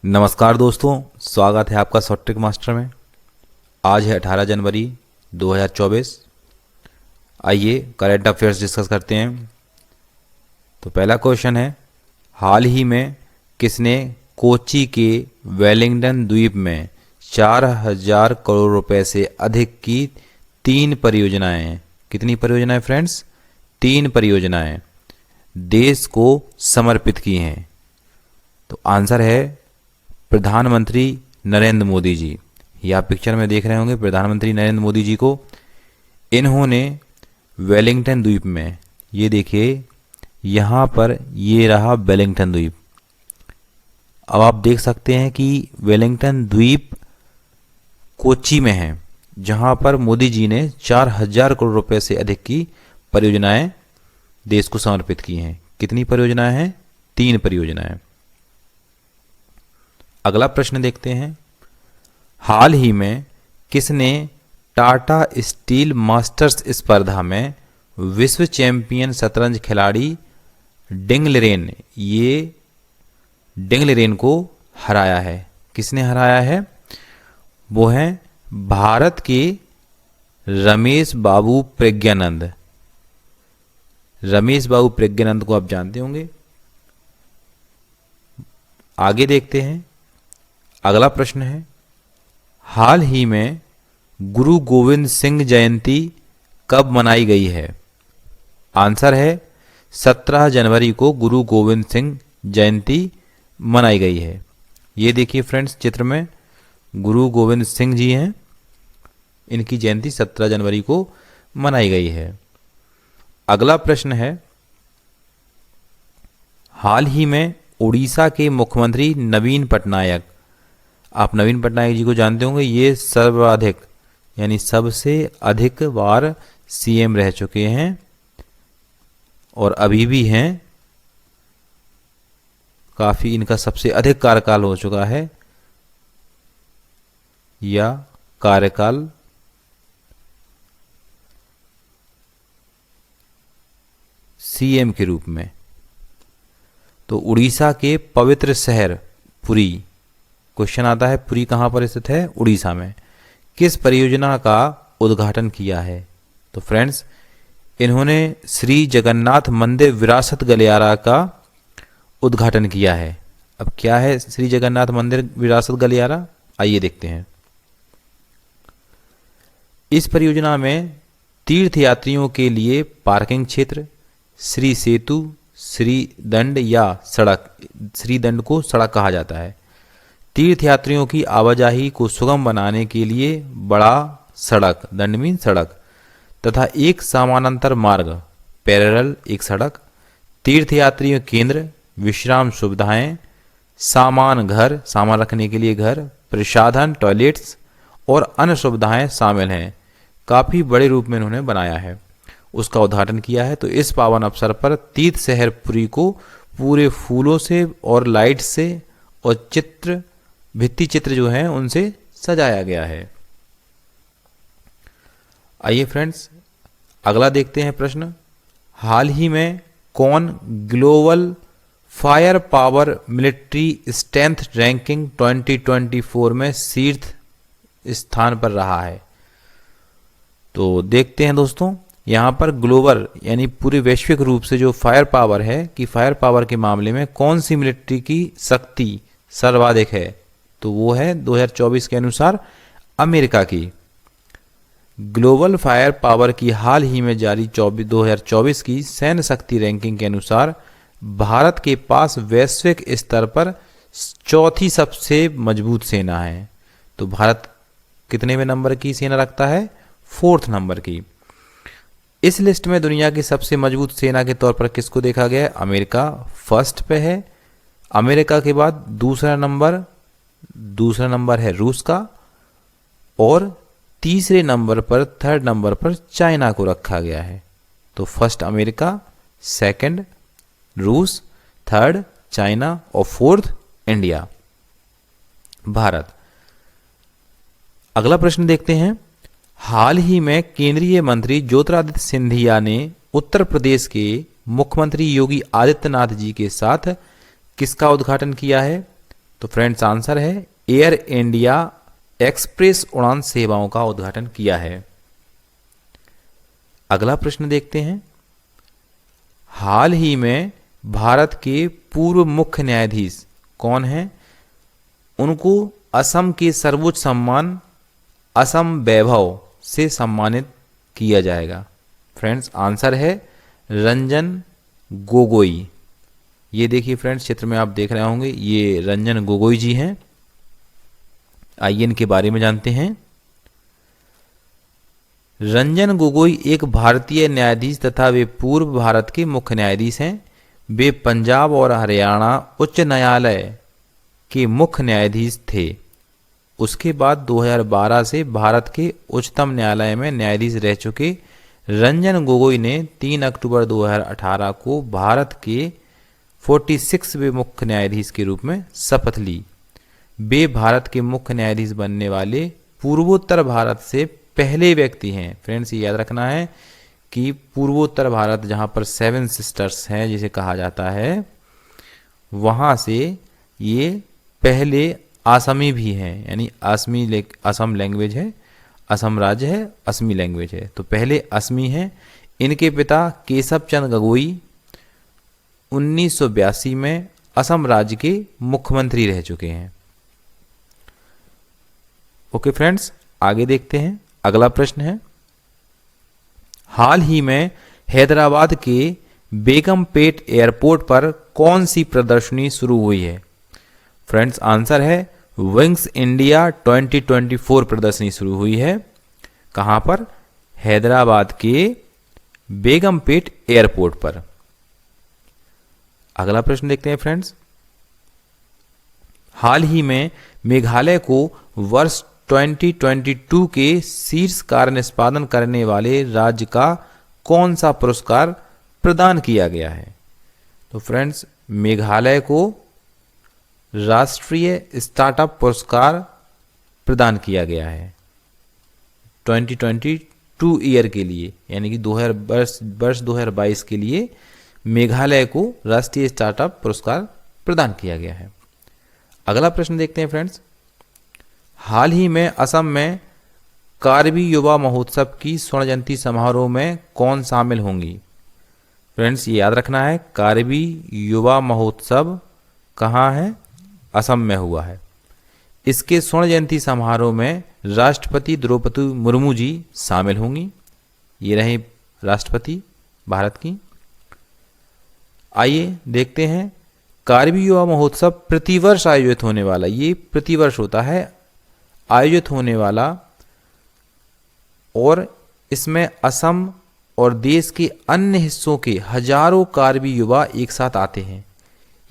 नमस्कार दोस्तों, स्वागत है आपका शॉर्ट ट्रिक मास्टर में। आज है 18 जनवरी 2024। आइए करंट अफेयर्स डिस्कस करते हैं। तो पहला क्वेश्चन है, हाल ही में किसने कोच्चि के वेलिंगटन द्वीप में 4000 करोड़ रुपए से अधिक की 3 परियोजनाएं, कितनी परियोजनाएं फ्रेंड्स? 3 परियोजनाएं देश को समर्पित की हैं? तो आंसर है प्रधानमंत्री नरेंद्र मोदी जी। ये आप पिक्चर में देख रहे होंगे प्रधानमंत्री नरेंद्र मोदी जी को। इन्होंने वेलिंगटन द्वीप में, ये देखिए यहाँ पर ये रहा वेलिंगटन द्वीप। अब आप देख सकते हैं कि वेलिंगटन द्वीप कोच्चि में है, जहाँ पर मोदी जी ने 4000 करोड़ रुपए से अधिक की परियोजनाएं देश को समर्पित की हैं। कितनी परियोजनाएं हैं? 3 परियोजनाएं। अगला प्रश्न देखते हैं, हाल ही में किसने टाटा स्टील मास्टर्स स्पर्धा में विश्व चैंपियन शतरंज खिलाड़ी डिंग लिरेन को हराया है? किसने हराया है? वो हैं भारत के रमेश बाबू प्रज्ञानंद। रमेश बाबू प्रज्ञानंद को आप जानते होंगे। आगे देखते हैं, अगला प्रश्न है, हाल ही में गुरु गोविंद सिंह जयंती कब मनाई गई है? आंसर है 17 जनवरी को गुरु गोविंद सिंह जयंती मनाई गई है। ये देखिए फ्रेंड्स, चित्र में गुरु गोविंद सिंह जी हैं, इनकी जयंती 17 जनवरी को मनाई गई है। अगला प्रश्न है, हाल ही में उड़ीसा के मुख्यमंत्री नवीन पटनायक, आप नवीन पटनायक जी को जानते होंगे। ये सर्वाधिक यानी सबसे अधिक बार सीएम रह चुके हैं और अभी भी हैं। काफी इनका सबसे अधिक कार्यकाल हो चुका है, या कार्यकाल सीएम के रूप में। तो उड़ीसा के पवित्र शहर पुरी, क्वेश्चन आता है पुरी कहाँ पर स्थित है? उड़ीसा में। किस परियोजना का उद्घाटन किया है? तो फ्रेंड्स, इन्होंने श्री जगन्नाथ मंदिर विरासत गलियारा का उद्घाटन किया है। अब क्या है श्री जगन्नाथ मंदिर विरासत गलियारा? आइए देखते हैं। इस परियोजना में तीर्थयात्रियों के लिए पार्किंग क्षेत्र, श्री सेतु, श्री दंड या सड़क, श्री दंड को सड़क कहा जाता है, तीर्थयात्रियों की आवाजाही को सुगम बनाने के लिए बड़ा सड़क, दंड मीन सड़क, तथा एक समानांतर मार्ग, पैरेलल एक सड़क, तीर्थयात्रियों केंद्र, विश्राम सुविधाएं, सामान घर, सामान रखने के लिए घर, प्रसाधन, टॉयलेट्स और अन्य सुविधाएं शामिल हैं। काफी बड़े रूप में इन्होंने बनाया है, उसका उद्घाटन किया है। तो इस पावन अवसर पर तीर्थ शहर पुरी को पूरे फूलों से और लाइट से और भित्ति चित्र जो हैं उनसे सजाया गया है। आइए फ्रेंड्स, अगला देखते हैं प्रश्न, हाल ही में कौन global fire power military strength ranking 2024 में शीर्ष स्थान पर रहा है? तो देखते हैं दोस्तों, यहाँ पर ग्लोबल यानी पूरे वैश्विक रूप से जो फायर पावर है, कि फायर पावर के मामले में कौन सी मिलिट्री की शक्ति सर्वाधिक है? तो वो है 2024 के अनुसार अमेरिका की। ग्लोबल फायर पावर की हाल ही में जारी 2024 की सैन्य शक्ति रैंकिंग के अनुसार भारत के पास वैश्विक स्तर पर चौथी सबसे मजबूत सेना है। तो भारत कितने नंबर की सेना रखता है? 4th नंबर की। इस लिस्ट में दुनिया की सबसे मजबूत सेना के तौर पर किसको देखा गया है? अमेरिका फर्स्ट पे है। अमेरिका के बाद दूसरा नंबर है रूस का, और तीसरे नंबर पर, 3rd नंबर पर चाइना को रखा गया है। तो फर्स्ट अमेरिका, 2nd रूस, 3rd चाइना और 4th इंडिया, भारत। अगला प्रश्न देखते हैं, हाल ही में केंद्रीय मंत्री ज्योतिरादित्य सिंधिया ने उत्तर प्रदेश के मुख्यमंत्री योगी आदित्यनाथ जी के साथ किसका उद्घाटन किया है? तो फ्रेंड्स आंसर है एयर इंडिया एक्सप्रेस उड़ान सेवाओं का उद्घाटन किया है। अगला प्रश्न देखते हैं। हाल ही में भारत के पूर्व मुख्य न्यायाधीश कौन हैं? उनको असम के सर्वोच्च सम्मान असम वैभव से सम्मानित किया जाएगा। फ्रेंड्स आंसर है रंजन गोगोई। ये देखिए फ्रेंड्स, चित्र में आप देख रहे होंगे, ये रंजन गोगोई जी हैं। आइए इनके बारे में जानते हैं। रंजन गोगोई एक भारतीय न्यायाधीश तथा वे पूर्व भारत के मुख्य न्यायाधीश हैं। वे पंजाब और हरियाणा उच्च न्यायालय के मुख्य न्यायाधीश थे। उसके बाद 2012 से भारत के उच्चतम न्यायालय में न्यायाधीश रह चुके रंजन गोगोई ने 3 अक्टूबर 2018 को भारत के 46वें मुख्य न्यायाधीश के रूप में शपथ ली। वे भारत के मुख्य न्यायाधीश बनने वाले पूर्वोत्तर भारत से पहले व्यक्ति हैं। फ्रेंड्स ये याद रखना है कि पूर्वोत्तर भारत जहाँ पर 7 सिस्टर्स हैं जिसे कहा जाता है, वहाँ से ये पहले आसमी भी हैं, यानी असम लैंग्वेज है, असम राज्य है, असमी लैंग्वेज है, तो पहले असमी हैं। इनके पिता केशव चंद्र गोगोई 1982 में असम राज्य के मुख्यमंत्री रह चुके हैं। ओके फ्रेंड्स, आगे देखते हैं। अगला प्रश्न है, हाल ही में हैदराबाद के बेगमपेट एयरपोर्ट पर कौन सी प्रदर्शनी शुरू हुई है? फ्रेंड्स आंसर है विंग्स इंडिया 2024 प्रदर्शनी शुरू हुई है। कहां पर? हैदराबाद के बेगमपेट एयरपोर्ट पर। अगला प्रश्न देखते हैं फ्रेंड्स, हाल ही में मेघालय को वर्ष 2022 के शीर्ष कार्य निष्पादन करने वाले राज्य का कौन सा पुरस्कार प्रदान किया गया है? तो फ्रेंड्स मेघालय को राष्ट्रीय स्टार्टअप पुरस्कार प्रदान किया गया है 2022 ईयर के लिए, यानी कि वर्ष 2022 के लिए मेघालय को राष्ट्रीय स्टार्टअप पुरस्कार प्रदान किया गया है। अगला प्रश्न देखते हैं फ्रेंड्स, हाल ही में असम में कार्बी युवा महोत्सव की स्वर्ण जयंती समारोह में कौन शामिल होंगी? फ्रेंड्स ये याद रखना है, कार्बी युवा महोत्सव कहाँ है? असम में हुआ है। इसके स्वर्ण जयंती समारोह में राष्ट्रपति द्रौपदी मुर्मू जी शामिल होंगी। ये रही राष्ट्रपति भारत की। आइए देखते हैं, कार्बी युवा महोत्सव प्रतिवर्ष आयोजित होने वाला, ये प्रतिवर्ष होता है आयोजित होने वाला, और इसमें असम और देश के अन्य हिस्सों के हजारों कार्बी युवा एक साथ आते हैं।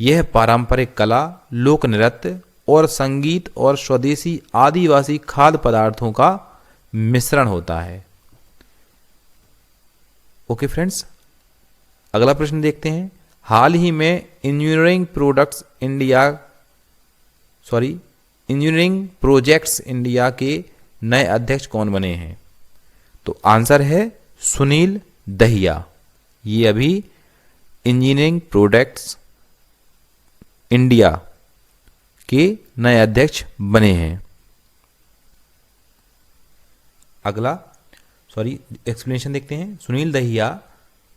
यह पारंपरिक कला, लोक नृत्य और संगीत और स्वदेशी आदिवासी खाद्य पदार्थों का मिश्रण होता है। ओके फ्रेंड्स, अगला प्रश्न देखते हैं, हाल ही में इंजीनियरिंग प्रोजेक्ट्स इंडिया के नए अध्यक्ष कौन बने हैं? तो आंसर है सुनील दहिया। ये अभी इंजीनियरिंग प्रोजेक्ट्स इंडिया के नए अध्यक्ष बने हैं। अगला एक्सप्लेनेशन देखते हैं। सुनील दहिया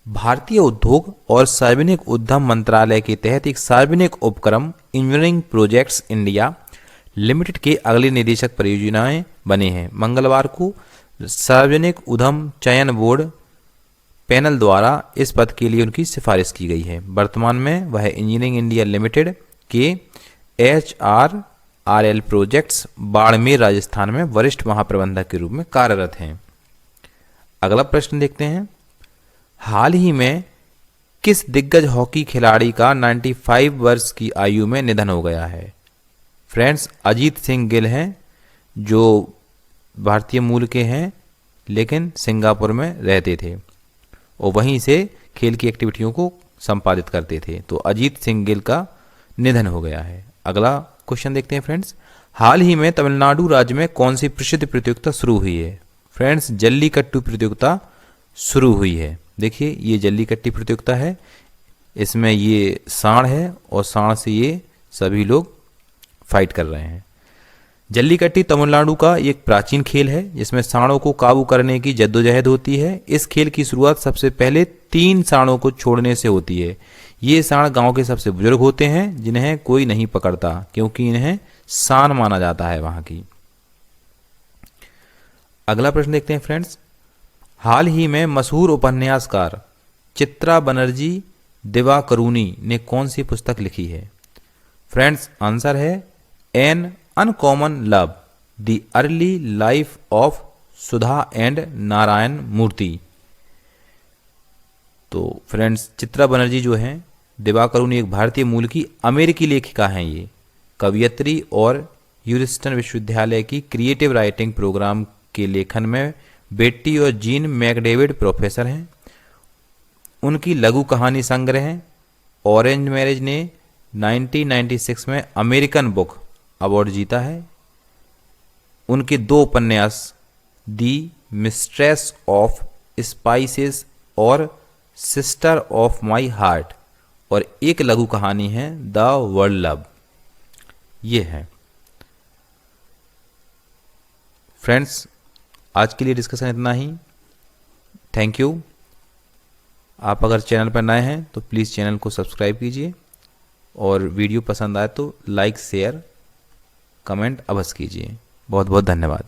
भारतीय उद्योग और सार्वजनिक उद्यम मंत्रालय के तहत एक सार्वजनिक उपक्रम इंजीनियरिंग प्रोजेक्ट्स इंडिया लिमिटेड के अगले निदेशक परियोजनाएं बने हैं। मंगलवार को सार्वजनिक उद्यम चयन बोर्ड पैनल द्वारा इस पद के लिए उनकी सिफारिश की गई है। वर्तमान में वह इंजीनियरिंग इंडिया लिमिटेड के HRRL प्रोजेक्ट्स बाड़मेर राजस्थान में वरिष्ठ महाप्रबंधक के रूप में कार्यरत हैं। अगला प्रश्न देखते हैं, हाल ही में किस दिग्गज हॉकी खिलाड़ी का 95 वर्ष की आयु में निधन हो गया है? फ्रेंड्स अजीत सिंह गिल हैं, जो भारतीय मूल के हैं लेकिन सिंगापुर में रहते थे और वहीं से खेल की एक्टिविटियों को संपादित करते थे। तो अजीत सिंह गिल का निधन हो गया है। अगला क्वेश्चन देखते हैं फ्रेंड्स, हाल ही में तमिलनाडु राज्य में कौन सी प्रसिद्ध प्रतियोगिता शुरू हुई है? फ्रेंड्स जल्लीकट्टू प्रतियोगिता शुरू हुई है। देखिए ये जल्लीकट्टी प्रतियोगिता है, इसमें ये सांड है और सांड से ये सभी लोग फाइट कर रहे हैं। जल्लीकट्टी तमिलनाडु का एक प्राचीन खेल है जिसमें सांडों को काबू करने की जद्दोजहद होती है। इस खेल की शुरुआत सबसे पहले 3 सांडों को छोड़ने से होती है। ये सांड गांव के सबसे बुजुर्ग होते हैं जिन्हें कोई नहीं पकड़ता क्योंकि इन्हें शान माना जाता है वहां की। अगला प्रश्न देखते हैं फ्रेंड्स। हाल ही में मशहूर उपन्यासकार चित्रा बनर्जी दिवाकरुनी ने कौन सी पुस्तक लिखी है? फ्रेंड्स आंसर है an uncommon love, the early life of Sudha and Narayana Murthy. तो फ्रेंड्स चित्रा बनर्जी जो हैं दिवाकरुनी एक भारतीय मूल की अमेरिकी लेखिका हैं। ये कवयित्री और ह्यूस्टन विश्वविद्यालय की क्रिएटिव राइटिंग प्रोग्राम के लेखन में बेट्टी और जीन मैकडेविड प्रोफेसर हैं। उनकी लघु कहानी संग्रह ऑरेंज मैरिज ने 1996 में अमेरिकन बुक अवार्ड जीता है। उनके 2 उपन्यास दी मिस्ट्रेस ऑफ स्पाइसेस और सिस्टर ऑफ माई हार्ट और एक लघु कहानी है द वर्ल्ड लव। ये है फ्रेंड्स आज के लिए डिस्कशन इतना ही। Thank you. आप अगर चैनल पर नए हैं तो प्लीज़ चैनल को सब्सक्राइब कीजिए और वीडियो पसंद आए तो लाइक शेयर कमेंट अवश्य कीजिए। बहुत बहुत धन्यवाद।